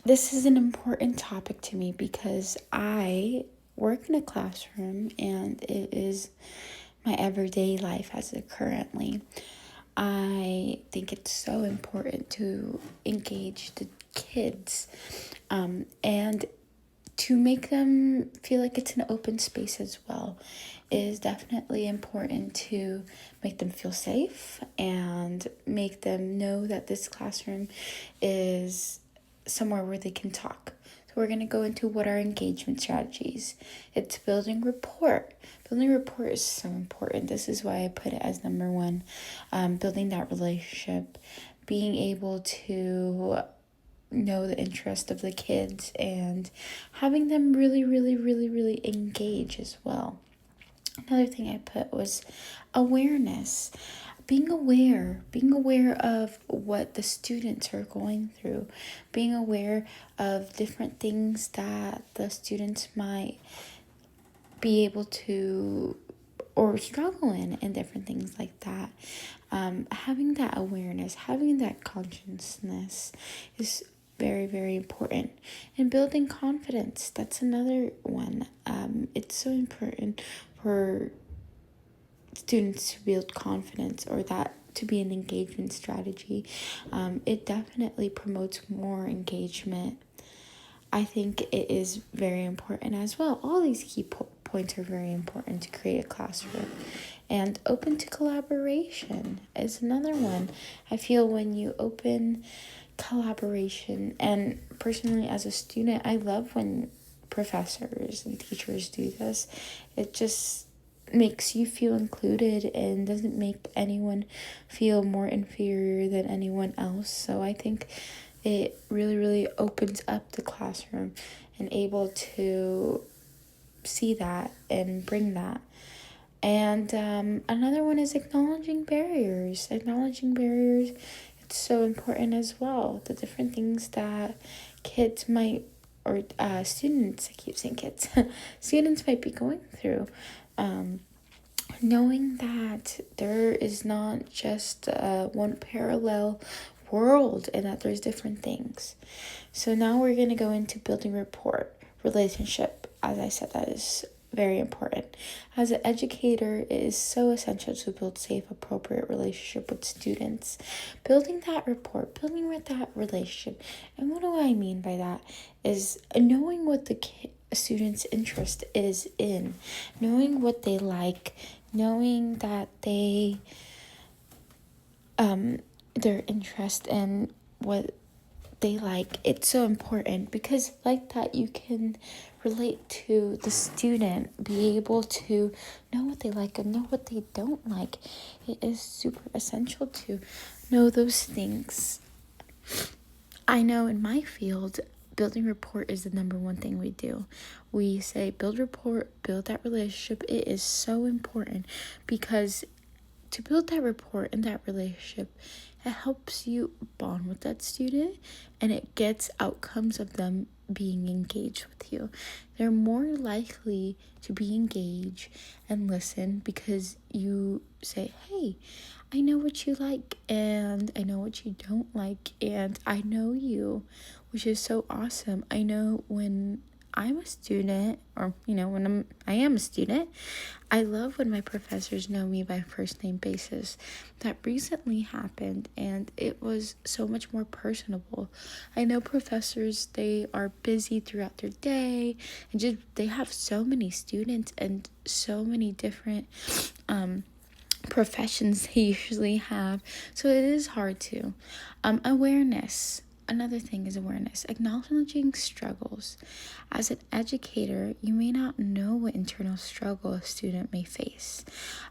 this is an important topic to me because I work in a classroom and it is my everyday life as it currently. I think it's so important to engage the kids and to make them feel like it's an open space as well. It is definitely important to make them feel safe and make them know that this classroom is somewhere where they can talk. So we're going to go into what are engagement strategies. It's building rapport. Building rapport is so important. This is why I put it as number one. Building that relationship, being able to know the interest of the kids and having them really engage as well. Another thing I put was awareness. Being aware of what the students are going through, being aware of different things that the students might be able to or struggle in and different things like that. Having that awareness, having that consciousness is very important. And building confidence, that's another one. It's so important for students to build confidence, or that to be an engagement strategy. It definitely promotes more engagement. I think it is very important as well. All these key points are very important to create a classroom. And open to collaboration is another one. I feel when you open collaboration, and personally as a student, I love when professors and teachers do this. It just makes you feel included and doesn't make anyone feel more inferior than anyone else. So I think it really opens up the classroom and able to see that and bring that. And another one is acknowledging barriers. Acknowledging barriers, it's so important as well. The different things that kids might, or students, I keep saying kids, students might be going through. Knowing that there is not just one parallel world and that there's different things. So now we're going to go into building rapport, relationship. As I said, that is very important. As an educator, it is so essential to build safe, appropriate relationship with students. Building that rapport, building with that relationship. And what do I mean by that? Is knowing what the student's interest is in, knowing what they like, knowing that they their interest in what they like. It's so important because like that you can relate to the student, be able to know what they like and know what they don't like. It is super essential to know those things. I know in my field, building rapport is the number one thing we do. We say build rapport, build that relationship. It is so important because to build that rapport and that relationship, it helps you bond with that student and it gets outcomes of them being engaged with you. They're more likely to be engaged and listen because you say, hey, I know what you like and I know what you don't like and I know you, which is so awesome. I know when I'm a student, or when I am a student, I love when my professors know me by first name basis. That recently happened and it was so much more personable. I know professors, they are busy throughout their day and just they have so many students and so many different professions they usually have, so it is hard to. Awareness. Another thing is awareness, acknowledging struggles. As an educator, you may not know what internal struggle a student may face.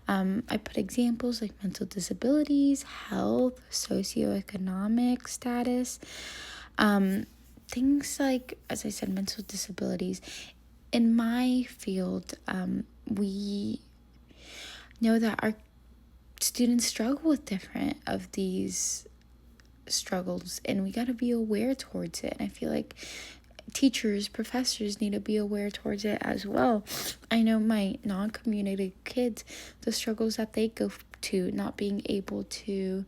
I put examples like mental disabilities, health, socioeconomic status, things like, as I said, mental disabilities. In my field, we know that our students struggle with different of these struggles and we got to be aware towards it. And I feel like teachers, professors need to be aware towards it as well. I know my non-community kids, the struggles that they go to, not being able to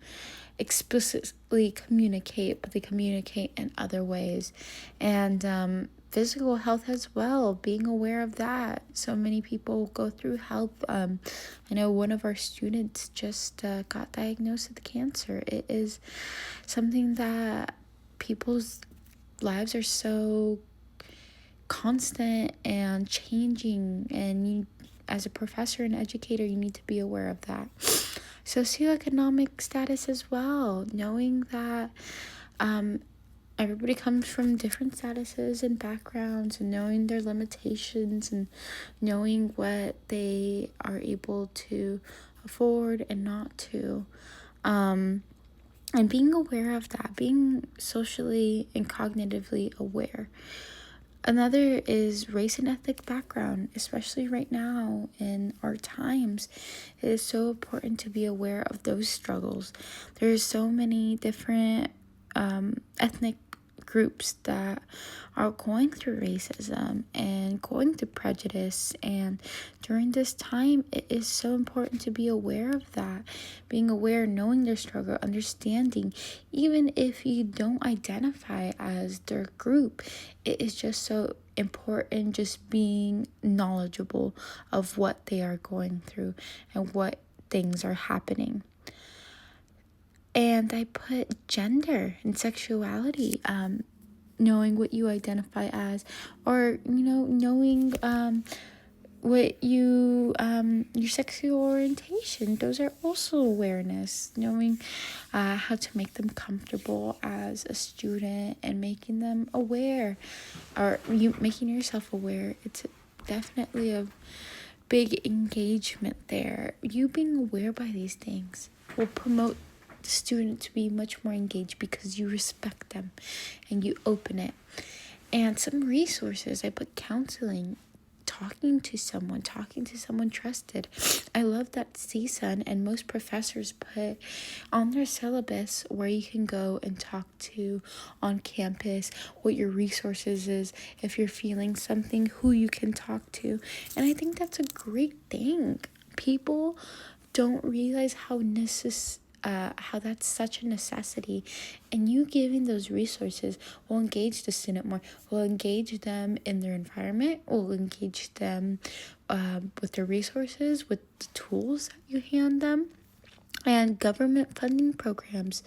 explicitly communicate, but they communicate in other ways. And physical health as well, being aware of that. So many people go through health. I know one of our students just got diagnosed with cancer. It is something that people's lives are so constant and changing, and you, as a professor and educator, you need to be aware of that. Socioeconomic status as well, knowing that everybody comes from different statuses and backgrounds, and knowing their limitations and knowing what they are able to afford and not to. And being aware of that, being socially and cognitively aware. Another is race and ethnic background, especially right now in our times. It is so important to be aware of those struggles. There's so many different ethnic groups that are going through racism and going through prejudice, and during this time it is so important to be aware of that, being aware, knowing their struggle, understanding, even if you don't identify as their group. It is just so important just being knowledgeable of what they are going through and what things are happening. And I put gender and sexuality, knowing what you identify as, or, knowing what your sexual orientation. Those are also awareness, knowing how to make them comfortable as a student and making them aware, or you making yourself aware. It's definitely a big engagement there. You being aware by these things will promote the student to be much more engaged because you respect them and you open it. And some resources, I put counseling, talking to someone trusted. I love that CSUN and most professors put on their syllabus where you can go and talk to on campus, what your resources is, if you're feeling something, who you can talk to. And I think that's a great thing. People don't realize how that's such a necessity, and you giving those resources will engage the student more, will engage them in their environment, will engage them with their resources, with the tools that you hand them. And government funding programs,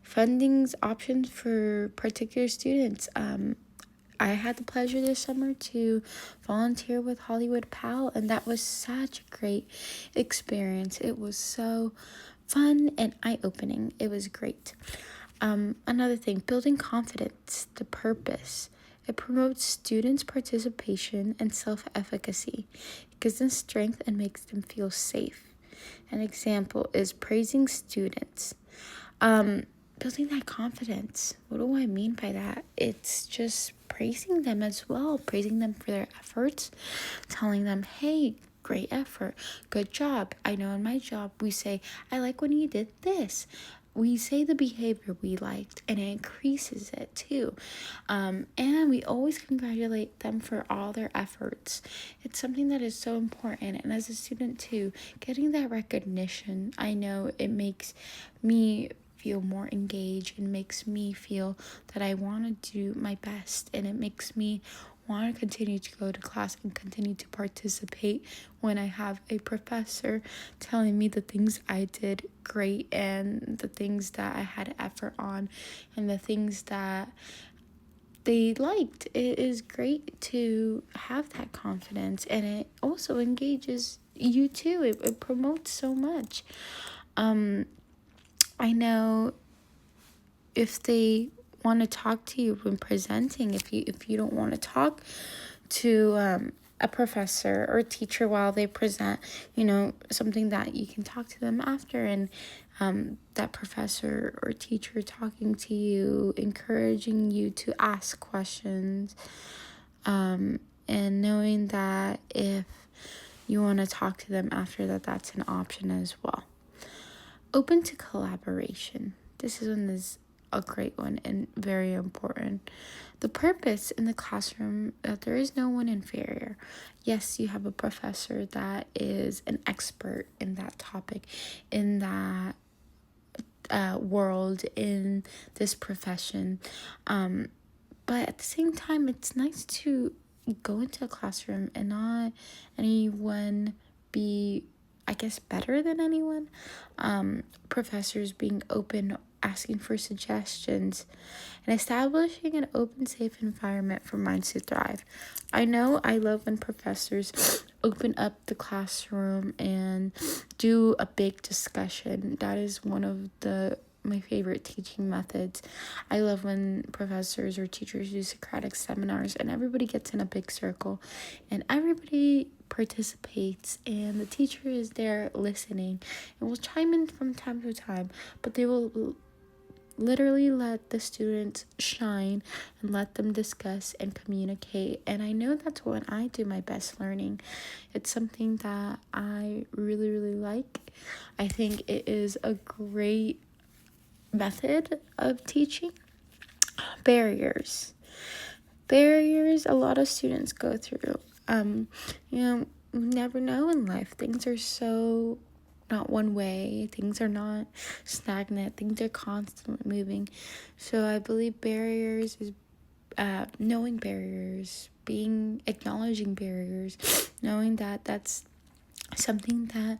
funding's options for particular students. I had the pleasure this summer to volunteer with Hollywood PAL, and that was such a great experience. It was so fun and eye-opening. It was great. Another thing, building confidence, the purpose. It promotes students' participation and self-efficacy. It gives them strength and makes them feel safe. An example is praising students. Building that confidence. What do I mean by that? It's just praising them as well, praising them for their efforts, telling them, hey, great effort, good job. I know in my job we say, I like when you did this. We say the behavior we liked, and it increases it too. And we always congratulate them for all their efforts. It's something that is so important. And as a student too, getting that recognition, I know it makes me feel more engaged and makes me feel that I want to do my best, and it makes me want to continue to go to class and continue to participate when I have a professor telling me the things I did great and the things that I had effort on and the things that they liked. It is great to have that confidence, and it also engages you too. It promotes so much. I know if they want to talk to you when presenting, if you don't want to talk to a professor or a teacher while they present, something that you can talk to them after, and that professor or teacher talking to you, encouraging you to ask questions, and knowing that if you want to talk to them after that, that's an option as well. Open to collaboration. This is a great one and very important. The purpose in the classroom, that there is no one inferior. Yes, you have a professor that is an expert in that topic, in that world in this profession. But at the same time, it's nice to go into a classroom and not anyone be, I guess, better than anyone. Professors being open, asking for suggestions, and establishing an open, safe environment for minds to thrive. I know I love when professors open up the classroom and do a big discussion. That is one of my favorite teaching methods. I love when professors or teachers do Socratic seminars and everybody gets in a big circle and everybody participates and the teacher is there listening and will chime in from time to time, but they will literally let the students shine and let them discuss and communicate. And I know that's when I do my best learning. It's something that I really, really like. I think it is a great method of teaching. Barriers a lot of students go through. You never know in life. Things are so not one way. Things are not stagnant. Things are constantly moving. So I believe barriers is knowing barriers, acknowledging barriers, knowing that that's something that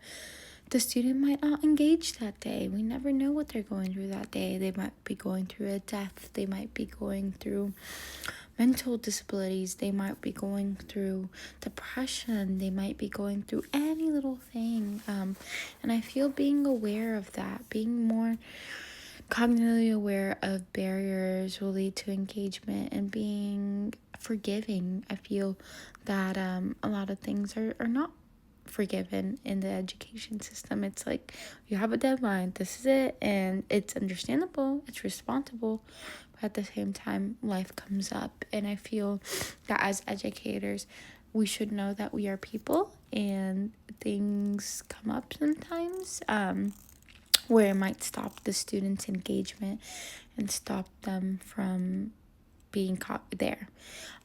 the student might not engage that day. We never know what they're going through that day. They might be going through a death. They might be going through mental disabilities. They might be going through depression. They might be going through any little thing. And I feel being aware of that, being more cognitively aware of barriers will lead to engagement and being forgiving. I feel that a lot of things are not forgiven in the education system. It's like you have a deadline, this is it, and it's understandable, it's responsible, but at the same time life comes up. And I feel that as educators we should know that we are people and things come up sometimes where it might stop the students' engagement and stop them from being caught there.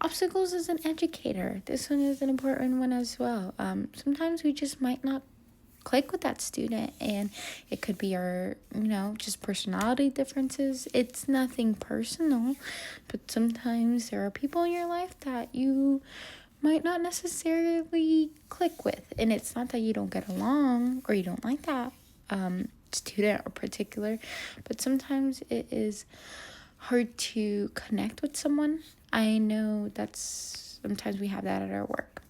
Obstacles as an educator. This one is an important one as well. Sometimes we just might not click with that student, and it could be our, just personality differences. It's nothing personal, but sometimes there are people in your life that you might not necessarily click with, and it's not that you don't get along or you don't like that student or particular, but sometimes it is hard to connect with someone. I know that's sometimes we have that at our work.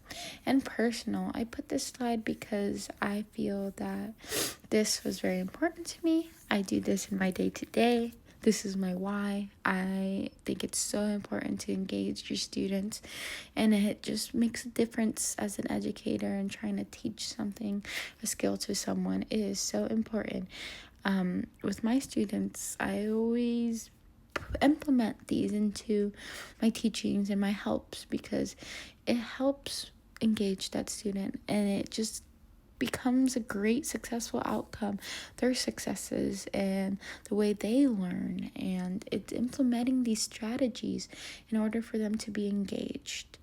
And personal, I put this slide because I feel that this was very important to me. I do this in my day-to-day. This is my why. I think it's so important to engage your students, and it just makes a difference as an educator and trying to teach something, a skill to someone. It is so important. With my students, I always implement these into my teachings and my helps because it helps engage that student, and it just becomes a great successful outcome, their successes and the way they learn, and it's implementing these strategies in order for them to be engaged.